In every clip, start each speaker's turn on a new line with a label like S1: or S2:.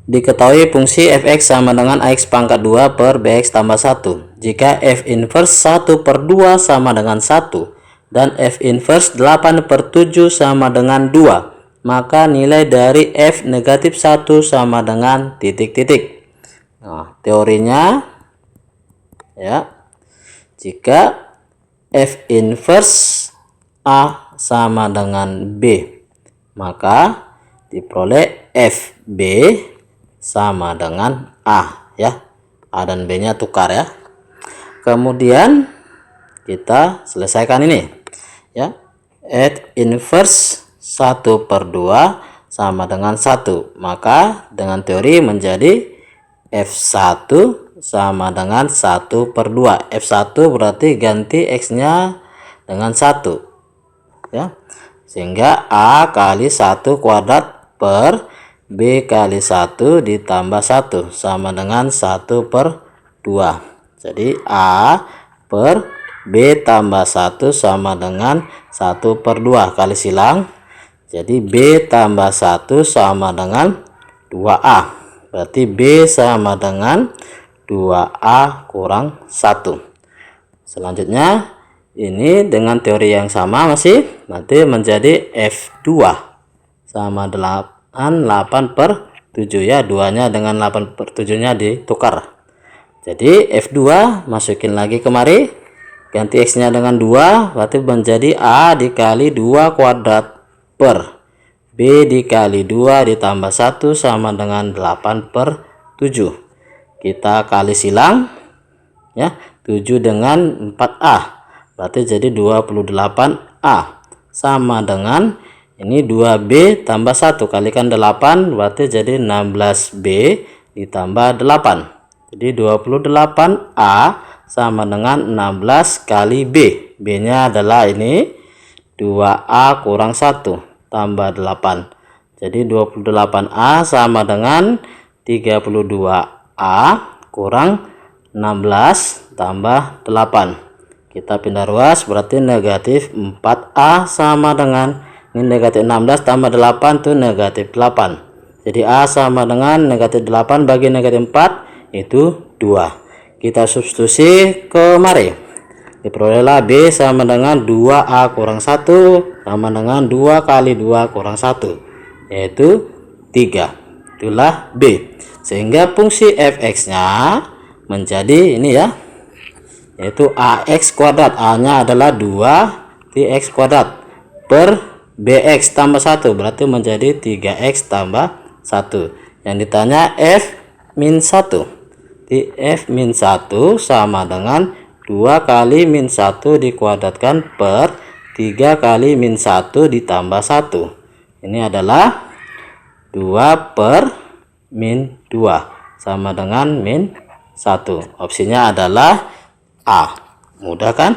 S1: Diketahui fungsi fx sama dengan ax pangkat 2 per bx tambah 1 jika f inverse 1 per 2 sama dengan 1 dan f inverse 8 per 7 sama dengan 2, maka nilai dari f negatif 1 sama dengan titik-titik. Nah, teorinya ya, jika f inverse A sama dengan B, maka diperoleh FB sama dengan A ya. A dan B nya tukar ya. Kemudian kita selesaikan ini ya. F inverse 1 per 2 sama dengan 1, maka dengan teori menjadi F1 sama dengan 1 per 2. F1 berarti ganti X nya dengan 1 ya, sehingga A kali 1 kuadrat per B kali 1 ditambah 1 sama dengan 1 per 2. Jadi A per B tambah 1 sama dengan 1 per 2 kali silang. Jadi B tambah 1 sama dengan 2A. Berarti B sama dengan 2A kurang 1. Selanjutnya ini dengan teori yang sama masih nanti menjadi F2 sama 8 per 7 ya, 2 nya dengan 8 per 7 nya ditukar. Jadi F2 masukin lagi kemari, ganti X nya dengan 2, berarti menjadi A dikali 2 kuadrat per B dikali 2 ditambah 1 sama dengan 8 per 7. Kita kali silang ya, 7 dengan 4A berarti jadi 28A sama dengan ini 2B tambah 1 kalikan 8 berarti jadi 16B ditambah 8. Jadi 28A sama dengan 16 kali B. B nya adalah ini 2A kurang 1 tambah 8. Jadi 28A sama dengan 32A kurang 16 tambah 8. Kita pindah ruas berarti negatif 4A sama dengan ini negatif 16 tambah 8 itu negatif 8. Jadi A sama dengan negatif 8 bagi negatif 4 itu 2. Kita substitusi kemari. Diperolehlah B sama dengan 2A kurang 1 sama dengan 2 kali 2 kurang 1 yaitu 3. Itulah B. Sehingga fungsi fx nya menjadi ini ya, yaitu AX kuadrat. A nya adalah 2 dx kuadrat per BX tambah 1 berarti menjadi 3X tambah 1. Yang ditanya F min 1. Di F min 1 sama dengan 2 kali min 1 dikuadratkan per 3 kali min 1 ditambah 1. Ini adalah 2 per min 2 sama dengan min 1. Opsinya adalah A. Mudah kan?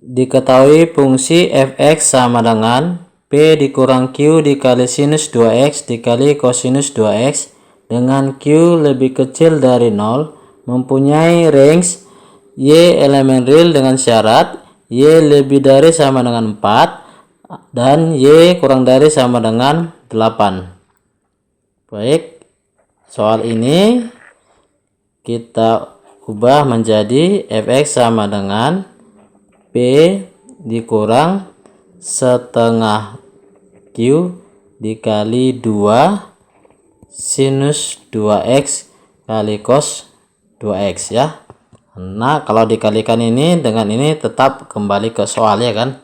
S1: Diketahui fungsi fx sama dengan P dikurang Q dikali sinus 2x dikali kosinus 2x dengan Q lebih kecil dari 0, mempunyai range Y elemen real dengan syarat Y lebih dari sama dengan 4 dan Y kurang dari sama dengan 8. Baik, soal ini kita ubah menjadi fx sama dengan P dikurang setengah Q dikali 2 sinus 2x kali cos 2x ya. Nah, kalau dikalikan ini dengan ini tetap kembali ke soal ya kan.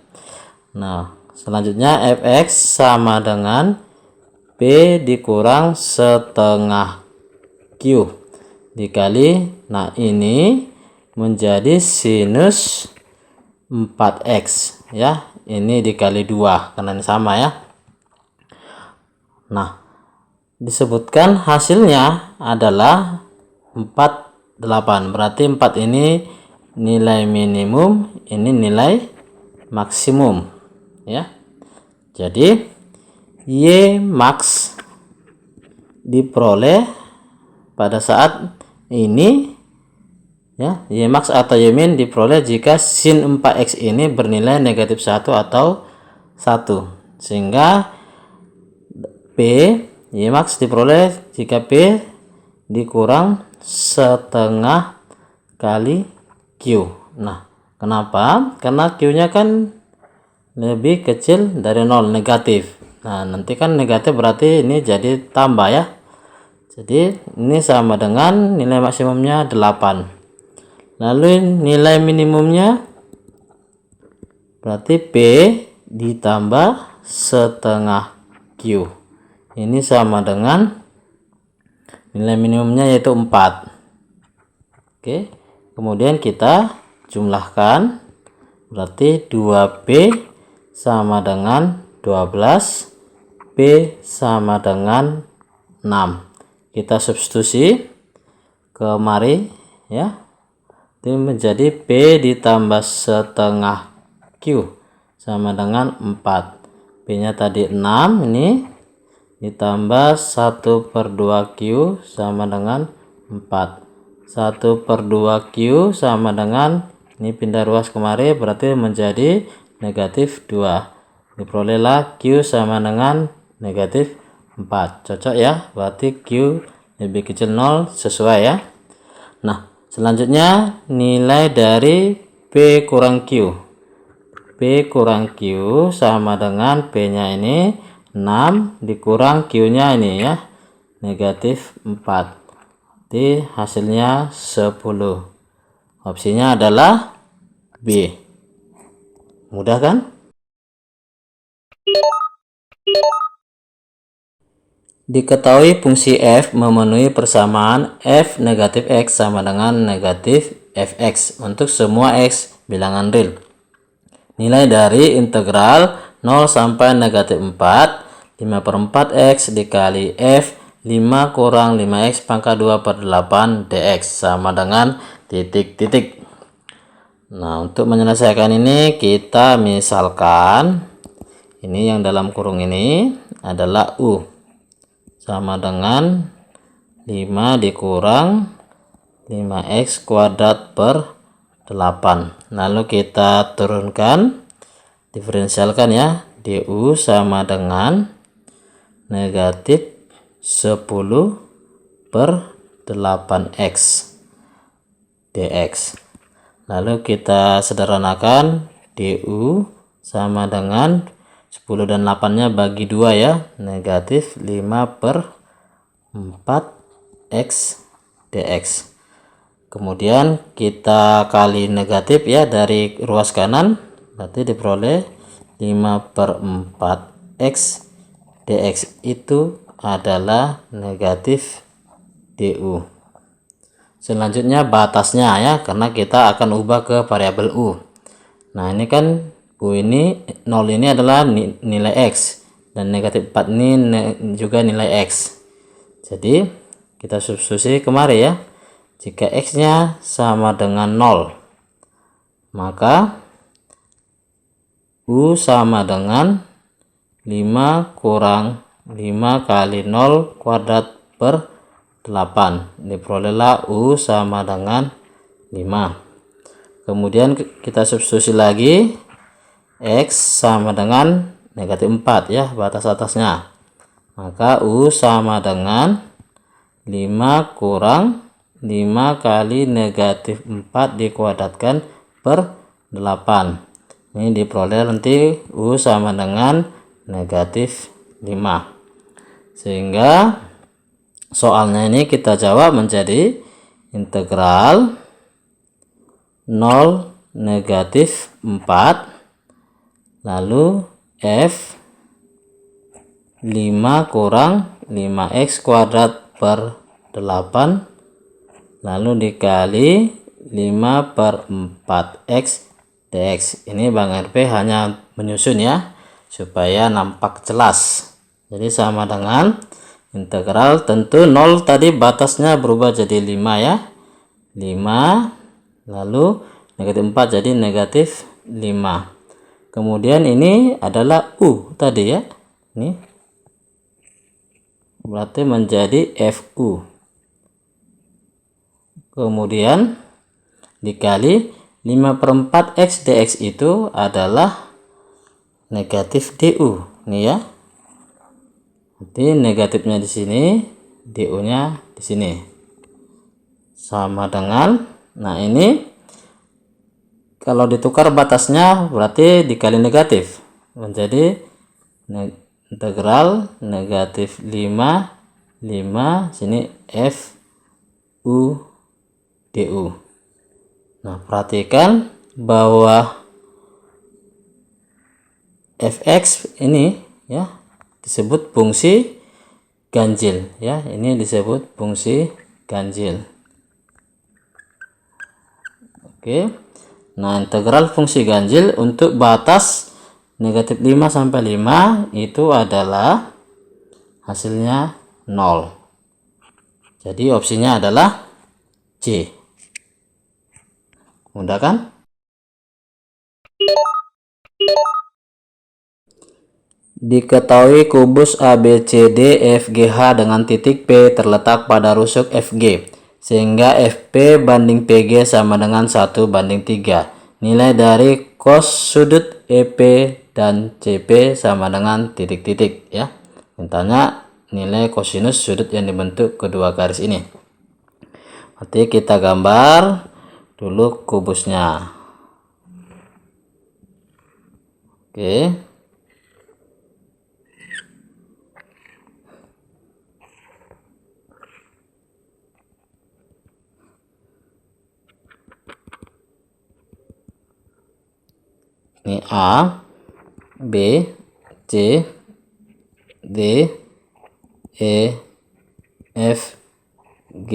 S1: Nah, selanjutnya fx sama dengan P dikurang setengah Q dikali, nah ini menjadi sinus 4x ya, ini dikali 2 karena ini sama ya. Nah, disebutkan hasilnya adalah 48, berarti 4 ini nilai minimum, ini nilai maksimum ya. Jadi Y max diperoleh pada saat ini ya, Y max atau Y min diperoleh jika sin 4x ini bernilai negatif 1 atau 1. sehingga P Y max diperoleh jika P dikurang setengah kali Q. Nah, kenapa? Karena Q nya kan lebih kecil dari 0, negatif. Nah, nanti kan negatif berarti ini jadi tambah ya. Jadi ini sama dengan nilai maksimumnya 8. Lalu nilai minimumnya berarti P ditambah setengah Q. Ini sama dengan nilai minimumnya yaitu 4. Oke. Kemudian kita jumlahkan, berarti 2P sama dengan 12, P sama dengan 6. Kita substitusi kemari ya. Itu menjadi P ditambah setengah Q sama dengan 4. P nya tadi 6, ini ditambah 1/2 Q sama dengan 4. 1/2 Q sama dengan, ini pindah ruas kemari berarti menjadi negatif 2. Diperolehlah Q sama dengan negatif 4. Cocok ya, berarti Q lebih kecil 0, sesuai ya. Nah, selanjutnya nilai dari P kurang Q. P kurang Q sama dengan P nya ini 6 dikurang Q nya ini ya, negatif 4. Jadi hasilnya 10. Opsinya adalah B. Mudah kan? Diketahui fungsi f memenuhi persamaan f negatif x sama dengan negatif fx untuk semua x bilangan real. Nilai dari integral 0 sampai negatif 4, 5/4 x dikali f 5 kurang 5x pangkat 2/8 dx sama dengan titik-titik. Nah, untuk menyelesaikan ini kita misalkan ini yang dalam kurung ini adalah U sama dengan 5 dikurang 5x kuadrat per 8. Lalu kita turunkan, diferensialkan ya, du sama dengan negatif 10/8x dx. Lalu kita sederhanakan, du sama dengan 10 dan 8 nya bagi 2 ya, negatif 5/4x dx. Kemudian kita kali negatif ya dari ruas kanan, berarti diperoleh 5/4x dx itu adalah negatif du. Selanjutnya batasnya ya, karena kita akan ubah ke variabel u. Nah, ini kan u ini 0 ini adalah nilai x dan negatif 4 ini juga nilai x. Jadi kita substitusi kemari ya. Jika x nya sama dengan 0, maka u sama dengan 5 kurang 5 kali 0 kuadrat per 8. Diperolehlah u sama dengan 5. Kemudian kita substitusi lagi, x sama dengan negatif 4 ya, batas atasnya. Maka u sama dengan 5 kurang 5 kali negatif 4 dikuadratkan per 8. Ini diperoleh nanti u sama dengan negatif 5. Sehingga soalnya ini kita jawab menjadi integral 0 negatif 4 lalu f 5 kurang 5x kuadrat per 8 lalu dikali 5/4x dx. Ini Bang RP hanya menyusun ya supaya nampak jelas. Jadi sama dengan integral, tentu 0 tadi batasnya berubah jadi 5 ya, 5 lalu negatif 4 jadi negatif 5. Kemudian ini adalah u tadi ya, ini berarti menjadi fu. Kemudian dikali 5/4x dx itu adalah negatif du. Ini ya. Nanti negatifnya di sini, DU-nya di sini. Sama dengan, nah ini kalau ditukar batasnya berarti dikali negatif. Menjadi integral negatif 5 sini F U DU. Nah, perhatikan bahwa fx ini ya disebut fungsi ganjil ya, ini disebut fungsi ganjil. Oke. Nah, integral fungsi ganjil untuk batas negatif 5 sampai 5 itu adalah hasilnya 0. Jadi opsinya adalah C. Mudah kan? Diketahui kubus ABCDFGH dengan titik P terletak pada rusuk FG, sehingga FP banding PG sama dengan 1:3. Nilai dari cos sudut EP dan CP sama dengan titik-titik ya. Mintanya nilai kosinus sudut yang dibentuk kedua garis ini. Nanti kita gambar dulu kubusnya. Oke. Ini A, B, C, D, E, F, G,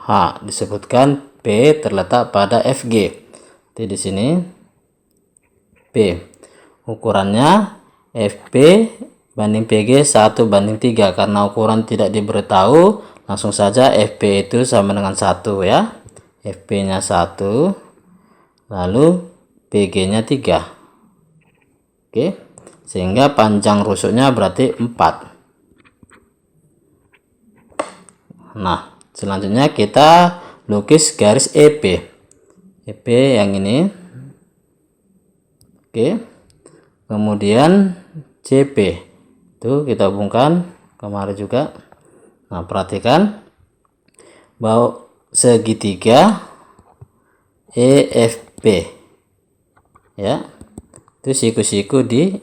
S1: H. Disebutkan P terletak pada FG. Jadi di sini P. Ukurannya FP banding PG 1:3. Karena ukuran tidak diberitahu, langsung saja FP itu sama dengan 1 ya. FP-nya 1, lalu PG-nya 3. Oke. Sehingga panjang rusuknya berarti 4. Nah, selanjutnya kita lukis garis EP. EP yang ini. Oke. Kemudian CP. Itu kita hubungkan kemarin juga. Nah, perhatikan bahwa segitiga EFP ya. Itu siku-siku di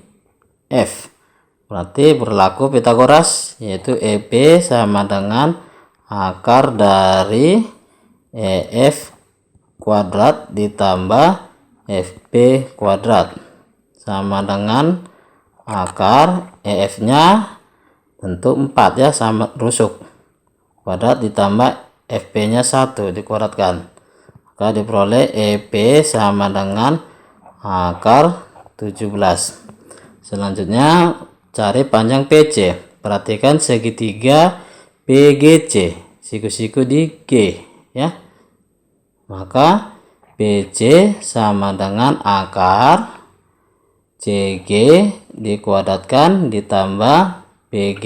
S1: F. Berarti berlaku Pitagoras, yaitu EP sama dengan akar dari EF kuadrat ditambah FP kuadrat sama dengan akar EF-nya tentu 4 ya, sama rusuk kuadrat ditambah FP-nya 1 dikuadratkan. Maka diperoleh EP sama dengan akar 17. Selanjutnya cari panjang PC. Perhatikan segitiga PGC, siku-siku di G ya. Maka PC sama dengan akar CG dikuadratkan ditambah PG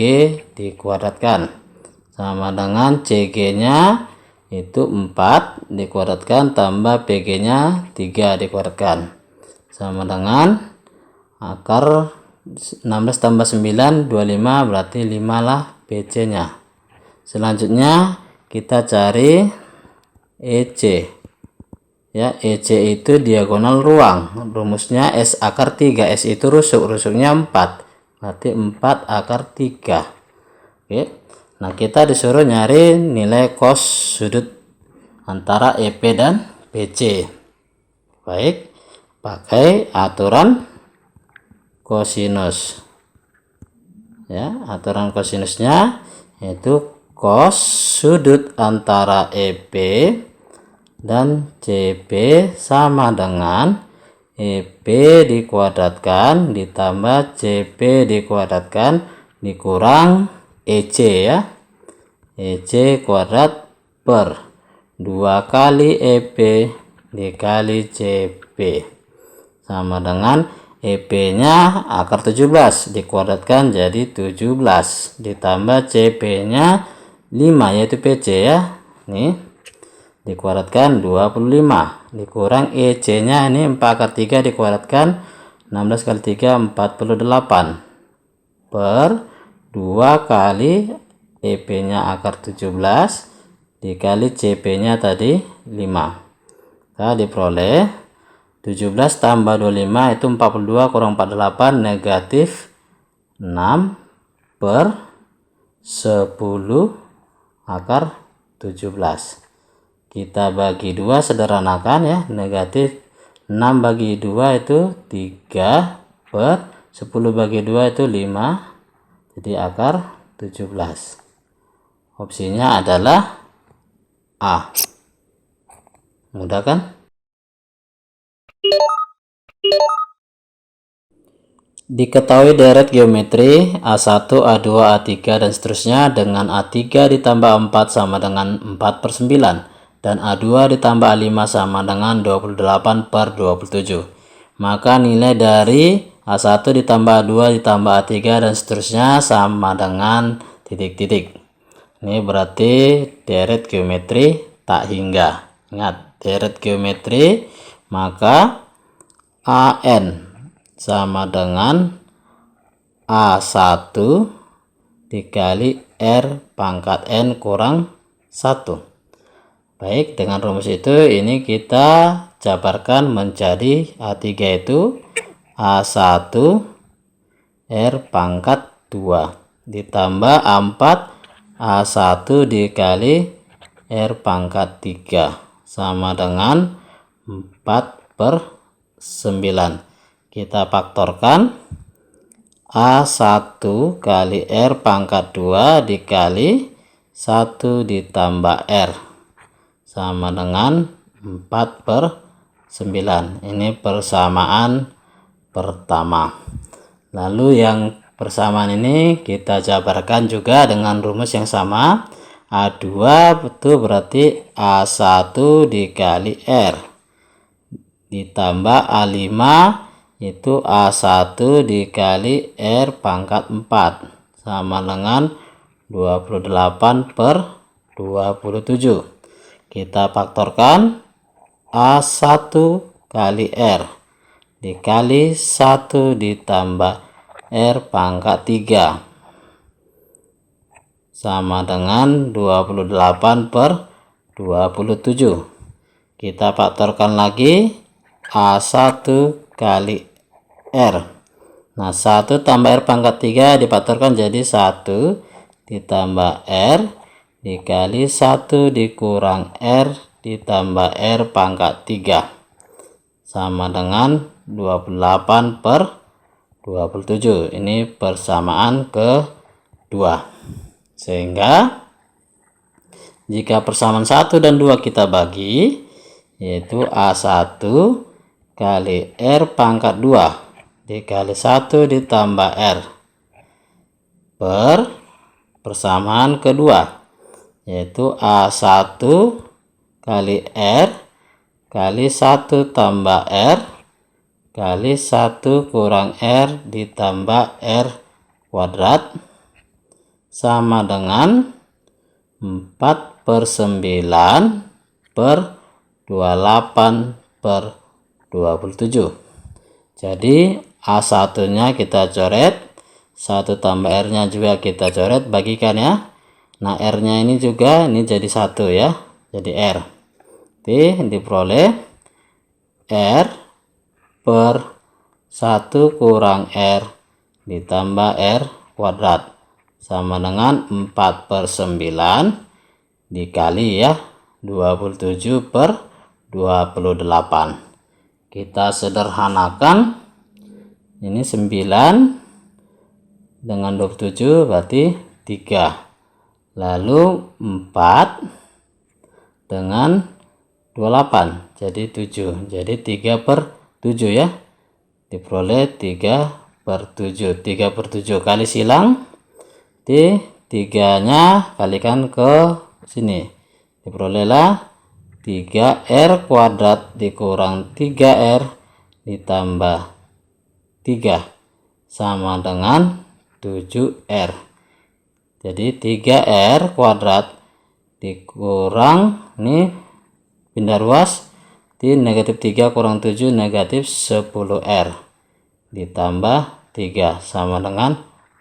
S1: dikuadratkan sama dengan CG-nya itu 4 dikuadratkan tambah PG-nya 3 dikuadratkan sama dengan akar 16 tambah 9 25, berarti 5 lah PC-nya. Selanjutnya kita cari EC ya. EC itu diagonal ruang, rumusnya S akar 3. S itu rusuknya 4, berarti 4 akar 3. Oke. Nah, kita disuruh nyari nilai cos sudut antara EP dan PC. Baik, pakai aturan kosinus ya. Aturan kosinusnya yaitu cos sudut antara EP dan CP sama dengan EP dikuadratkan ditambah CP dikuadratkan dikurang EC ya. EC kuadrat per 2 kali EP dikali CP sama dengan EP-nya akar 17 dikuadratkan jadi 17 ditambah CP-nya 5 yaitu PC ya. Nih dikuadratkan 25 dikurang EC-nya ini 4 akar 3 dikuadratkan 16 kali 3 48 per 2 kali EP nya akar 17 dikali CP nya tadi 5. Kita diperoleh 17 tambah 25 itu 42 kurang 48 negatif 6 per 10 akar 17. Kita bagi 2 sederhanakan ya, negatif 6 bagi 2 itu 3 per 10 bagi 2 itu 5, jadi akar 17. Opsinya adalah A. Mudah kan? Diketahui deret geometri A1, A2, A3 dan seterusnya dengan A3 ditambah 4 sama dengan 4/9 dan A2 ditambah A5 sama dengan 28 per 27. Maka nilai dari A1 ditambah A2 ditambah A3 dan seterusnya sama dengan titik-titik. Ini berarti deret geometri tak hingga. Ingat, deret geometri maka AN sama dengan A1 dikali R pangkat N kurang 1. Baik, dengan rumus itu ini kita jabarkan menjadi A3 itu A1 R pangkat 2 ditambah A4 A1 dikali R pangkat 3 sama dengan 4/9. Kita faktorkan A1 kali R pangkat 2 dikali 1 ditambah R sama dengan 4/9. Ini persamaan pertama. Lalu yang persamaan ini kita jabarkan juga dengan rumus yang sama. A2 itu berarti A1 dikali R ditambah A5 itu A1 dikali R pangkat 4 sama dengan 28/27. Kita faktorkan A1 kali R dikali 1 ditambah R pangkat 3 sama dengan 28/27. Kita faktorkan lagi A1 kali R. Nah, 1 tambah R pangkat 3 difaktorkan jadi 1 ditambah R dikali 1 dikurang R ditambah R pangkat 3 sama dengan 28/27. Ini persamaan kedua. Sehingga jika persamaan 1 dan 2 kita bagi, yaitu A1 kali R pangkat 2 dikali 1 ditambah R per persamaan kedua, yaitu A1 kali R kali 1 tambah R kali 1 kurang R ditambah R kuadrat sama dengan 4/9 per 28/27. Jadi A1 nya kita coret, 1 tambah R nya juga kita coret, bagikan ya. Nah, R nya ini juga ini jadi 1 ya, jadi R. Oke, diperoleh R per 1 kurang R ditambah R kuadrat sama dengan 4/9 dikali ya 27/28. Kita sederhanakan, ini 9 dengan 27 berarti 3, lalu 4 dengan 28 jadi 7, jadi 3/7 ya, diperoleh 3/7. 3/7 kali silang, 3 nya kalikan ke sini, diperolehlah 3R kuadrat dikurang 3R ditambah 3 sama dengan 7R. Jadi 3R kuadrat dikurang, ini pindah ruas, di negatif 3 kurang 7 negatif 10R ditambah 3 sama dengan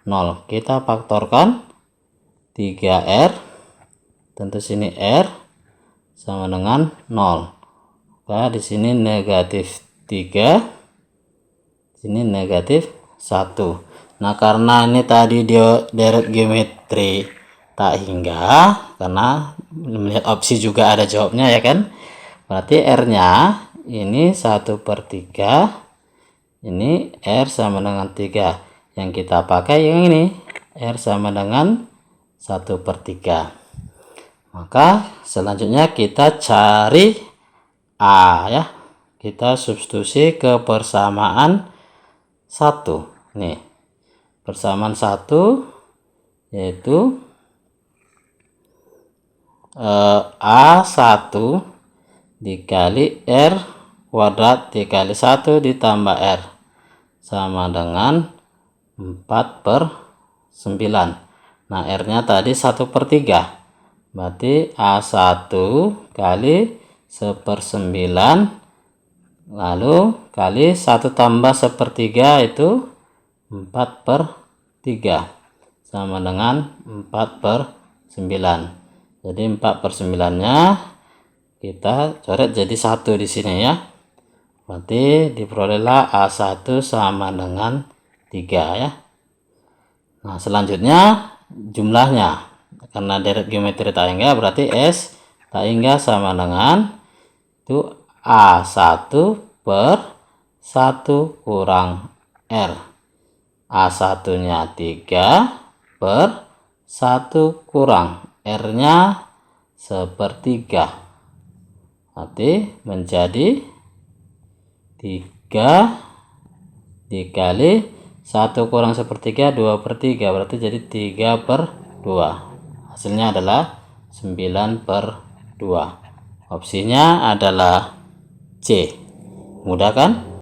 S1: 0. Kita faktorkan 3R, tentu sini R sama dengan 0. Maka di sini negatif 3, sini negatif 1. Nah, karena ini tadi dia deret geometri tak hingga, karena melihat opsi juga ada jawabnya ya kan, berarti R-nya ini 1/3, ini R sama dengan 3. Yang kita pakai yang ini, R sama dengan 1/3. Maka selanjutnya kita cari A ya. Kita substitusi ke persamaan 1. Nih, persamaan 1 yaitu A1 dikali R kuadrat dikali 1 ditambah R sama dengan 4/9. Nah, R nya tadi 1/3, berarti A1 kali 1/9 lalu kali 1 tambah 1/3 itu 4/3 sama dengan 4/9. Jadi 4/9 nya kita coret jadi 1 di sini ya. Berarti diperolehlah A1 sama dengan 3 ya. Nah, selanjutnya jumlahnya, karena deret geometri tak hingga berarti S tak hingga sama dengan itu A1 per 1 kurang R. A1 nya 3 per 1 kurang R nya 1/3, berarti menjadi 3 dikali 1 kurang 1/3, 2/3, berarti jadi 3/2. Hasilnya adalah 9/2. Opsinya adalah C. Mudah kan?